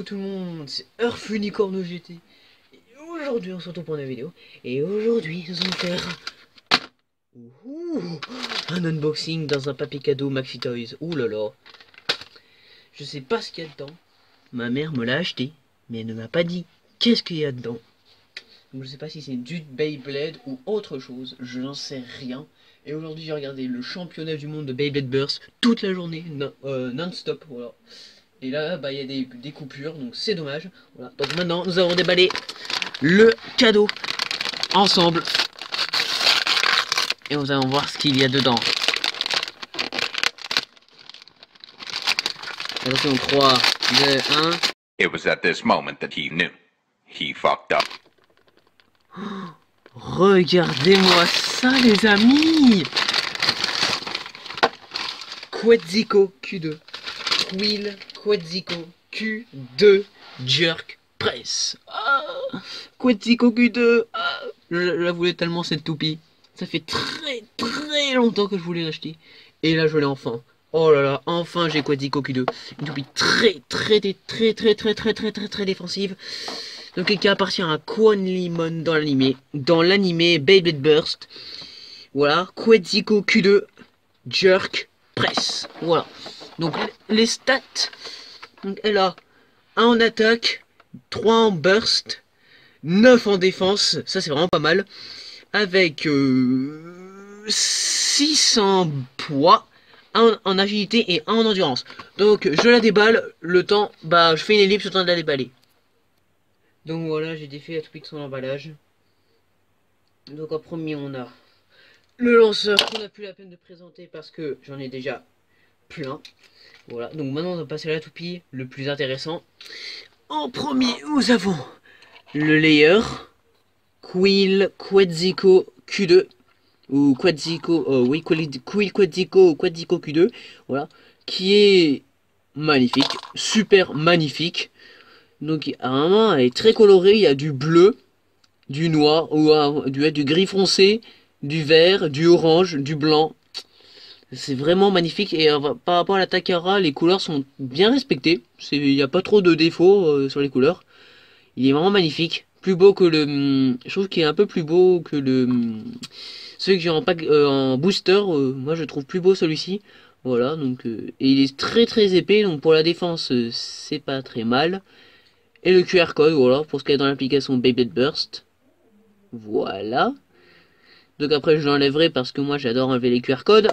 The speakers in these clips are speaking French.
Hello tout le monde, c'est Earth Unicorn GT. Et aujourd'hui on se retrouve pour une vidéo. Et aujourd'hui nous allons faire un unboxing dans un papier cadeau Maxi Toys. Ouh là là. Je sais pas ce qu'il y a dedans. Ma mère me l'a acheté, mais elle ne m'a pas dit qu'est-ce qu'il y a dedans. Donc je sais pas si c'est du Beyblade ou autre chose, je n'en sais rien. Et aujourd'hui j'ai regardé le championnat du monde de Beyblade Burst toute la journée, non-stop, voilà. Et là, bah, il y a des coupures, donc c'est dommage. Voilà. Donc maintenant, nous avons déballé le cadeau ensemble. Et nous allons voir ce qu'il y a dedans. Attention, 3, 2, 1. It was at this moment that he knew. He fucked up. Regardez-moi ça, les amis! Quetzalcoatl Q2. Quill Quetzalcoatl Q2 Jerk Press. Ah, Quetzalcoatl Q2. Ah, je la voulais tellement cette toupie. Ça fait très longtemps que je voulais l'acheter. Et là je l'ai enfin. Oh là là, enfin j'ai Quetzalcoatl Q2. Une toupie très défensive. Donc qui appartient à Kwon Limon dans l'animé Beyblade Burst. Voilà, Quetzalcoatl Q2 Jerk Press. Voilà. Donc les stats, donc elle a 1 en attaque, 3 en burst, 9 en défense, ça c'est vraiment pas mal, avec 600 poids, 1 en agilité et 1 en endurance. Donc je la déballe, le temps, bah je fais une ellipse, le temps de la déballer. Donc voilà, j'ai défait la toupie de son emballage. Donc en premier on a le lanceur qu'on n'a plus la peine de présenter parce que j'en ai déjà plein. Voilà, donc maintenant on va passer à la toupie, le plus intéressant. En premier, nous avons le layer Quill Quetzalcoatl Q2 ou Quetzalcoatl, oui, Quill Quetzalcoatl Q2, voilà, qui est magnifique, super magnifique. Donc vraiment, elle est très colorée, il y a du bleu, du noir, ou du gris foncé, du vert, du orange, du blanc. C'est vraiment magnifique et par rapport à la Takara, les couleurs sont bien respectées. Il n'y a pas trop de défauts sur les couleurs. Il est vraiment magnifique. Plus beau que le... Je trouve qu'il est un peu plus beau que le... Celui que j'ai en, en booster. Moi je trouve plus beau celui-ci. Voilà, donc... et il est très épais, donc pour la défense, c'est pas très mal. Et le QR code, voilà, pour ce qui est dans l'application Beyblade Burst. Voilà. Donc après je l'enlèverai parce que moi j'adore enlever les QR codes.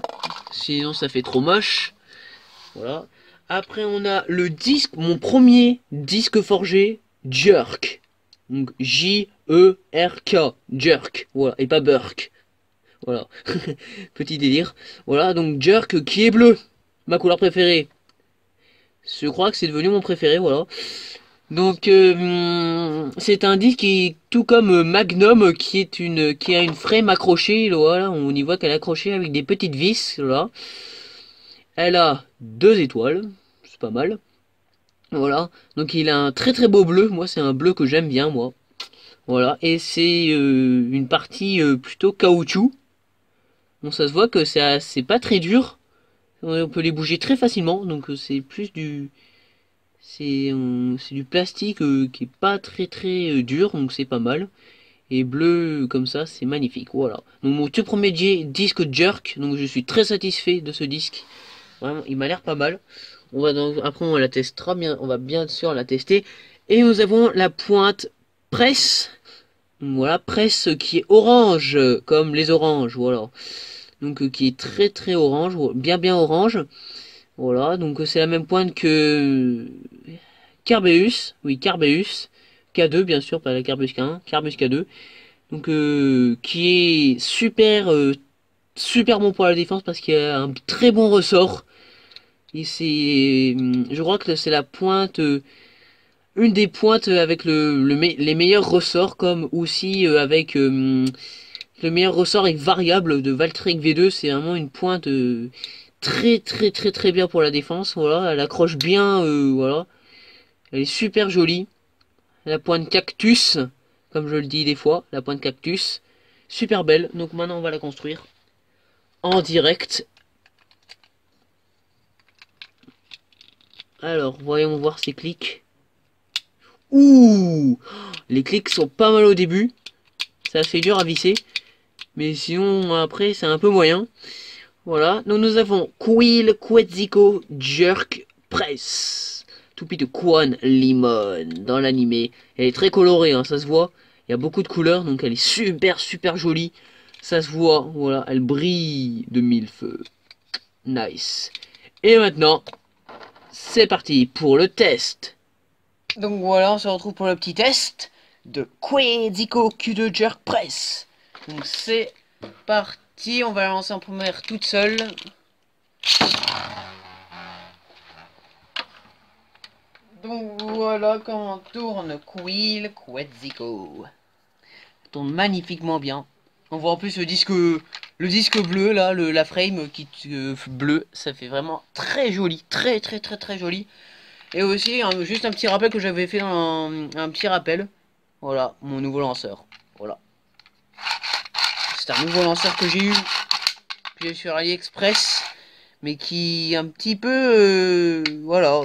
Sinon ça fait trop moche. Voilà. Après on a le disque, mon premier disque forgé Jerk. Donc J-E-R-K. Jerk. Voilà. Et pas Burk. Voilà. Petit délire. Voilà. Donc Jerk qui est bleu. Ma couleur préférée. Je crois que c'est devenu mon préféré. Voilà. Donc c'est un disque qui est tout comme Magnum qui a une frame accrochée, voilà, on y voit qu'elle est accrochée avec des petites vis, là. Elle a 2 étoiles, c'est pas mal. Voilà, donc il a un très beau bleu, moi c'est un bleu que j'aime bien moi. Voilà, et c'est une partie plutôt caoutchouc. Bon, ça se voit que c'est pas très dur. On peut les bouger très facilement, donc c'est plus du c'est du plastique qui est pas très dur, donc c'est pas mal. Et bleu comme ça, c'est magnifique. Voilà. Donc mon tout premier disque Jerk, donc je suis très satisfait de ce disque. Vraiment, il m'a l'air pas mal. On va donc après on la testera bien, on va bien sûr la tester. Et nous avons la pointe presse. Voilà, presse qui est orange comme les oranges, voilà. Donc qui est très orange, bien orange. Voilà, donc c'est la même pointe que Carbeus, oui Carbeus, K2 bien sûr, pas la Carbus K1, Carbus K2, donc qui est super bon pour la défense parce qu'il a un très bon ressort. Et c'est, je crois que c'est la pointe, une des pointes avec les meilleurs ressorts, comme aussi avec le meilleur ressort avec variable de Valtryek V2, c'est vraiment une pointe très bien pour la défense. Voilà, elle accroche bien, voilà. Elle est super jolie. La pointe cactus, comme je le dis des fois, la pointe cactus. Super belle. Donc maintenant on va la construire en direct. Alors, voyons voir ces clics. Ouh, les clics sont pas mal au début. C'est assez dur à visser. Mais sinon, après, c'est un peu moyen. Voilà. Donc, nous avons Quill Quetzalcoatl Jerk Press. Toupie de Quan Limon dans l'animé. Elle est très colorée, hein, ça se voit. Il y a beaucoup de couleurs, donc elle est super, super jolie. Ça se voit, voilà. Elle brille de mille feux. Nice. Et maintenant, c'est parti pour le test. Donc voilà, on se retrouve pour le petit test de Quetzalcoatl Q2 Jerk Press. Donc c'est parti, on va la lancer en première toute seule. Donc voilà comment tourne Quill Quetzalcoatl. Tourne magnifiquement bien. On voit en plus le disque bleu là, la frame qui bleu, ça fait vraiment très joli, très très très très joli. Et aussi juste un petit rappel que j'avais fait dans un petit rappel. Voilà, mon nouveau lanceur. Voilà. C'est un nouveau lanceur que j'ai eu sur AliExpress, mais qui un petit peu voilà.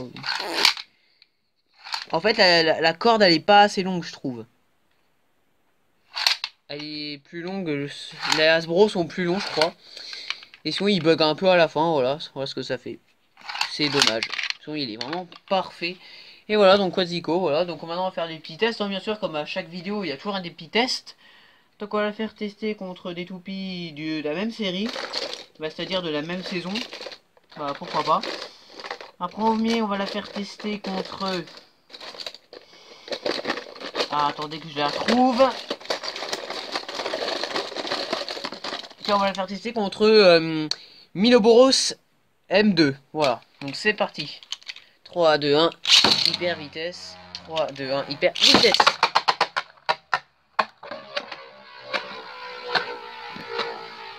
En fait, la corde elle est pas assez longue, je trouve. Elle est plus longue, les Hasbro sont plus longs, je crois. Et sinon, il bug un peu à la fin, voilà ce que ça fait. C'est dommage. Sinon, il est vraiment parfait. Et voilà, donc Quetzalcoatl, voilà. Donc maintenant, on va faire des petits tests, hein, bien sûr, comme à chaque vidéo, il y a toujours un des petits tests. Donc on va la faire tester contre des toupies de la même série, bah, c'est-à-dire de la même saison. Bah, pourquoi pas. En premier, on va la faire tester contre... Ah, attendez que je la trouve. Et on va la faire tester contre Minoboros M2. Voilà, donc c'est parti. 3, 2, 1, hyper vitesse. 3, 2, 1, hyper vitesse.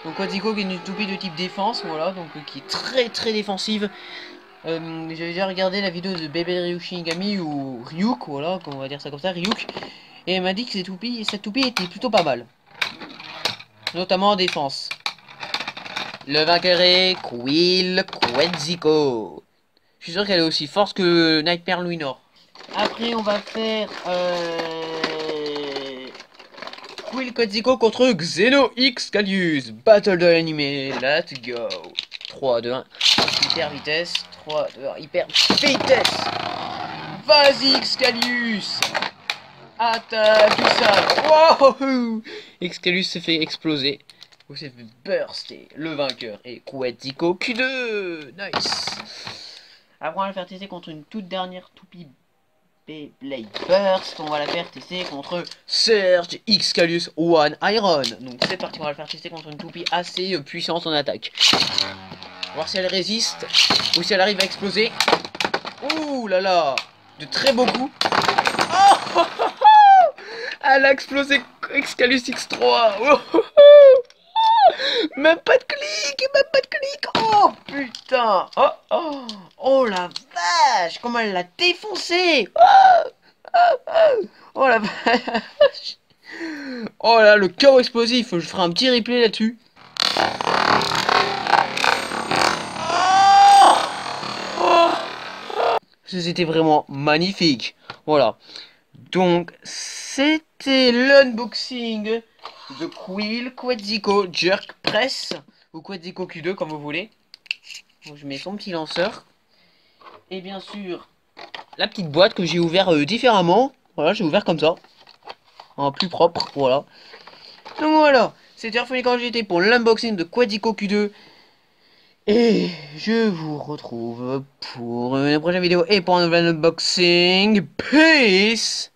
Donc Quetzalcoatl qui est une toupie de type défense, voilà, donc qui est très très défensive. J'avais déjà regardé la vidéo de Bébé Ryuk Shinigami ou Ryuk, voilà, on va dire ça comme ça, Ryuk. Et elle m'a dit que cette toupie était plutôt pas mal. Notamment en défense. Le vainqueur est Quill Quetzalcoatl. Je suis sûr qu'elle est aussi forte que Nightmare Luinor. Après on va faire Quill Quetzalcoatl contre Xeno X Callius. Battle de l'animé. Let's go. 3, 2, 1. Hyper vitesse. 3, 2, 1. Hyper vitesse. Vas-y Excalius. Attaque du sable. Wow. Excalius se fait exploser. Ou s'est fait burster. Le vainqueur est Quetzalcoatl Q2. Nice. Après on va le faire tester contre une toute dernière toupie Blade Burst. On va la faire tester contre Surge Excalius One Iron. Donc c'est parti, on va la faire tester contre une toupie assez puissante en attaque. On va voir si elle résiste ou si elle arrive à exploser. Ouh là là, de très beaux coups. Oh, elle a explosé Excalus X3. Oh, même pas de clic, même pas de clic. Oh putain. Oh, oh, oh la vache, comment elle l'a défoncé. Oh, oh, oh, oh la vache. Oh là, le chaos explosif, je ferai un petit replay là-dessus. C'était vraiment magnifique. Voilà. Donc, c'était l'unboxing de Quill Quetzalcoatl Jerk Press. Ou Quetzalcoatl Q2, comme vous voulez. Donc, je mets son petit lanceur. Et bien sûr, la petite boîte que j'ai ouvert différemment. Voilà, j'ai ouvert comme ça. En plus propre, voilà. Donc voilà, c'était Orphelin quand j'étais pour l'unboxing de Quetzalcoatl Q2. Et je vous retrouve pour une prochaine vidéo et pour un nouvel unboxing. Peace!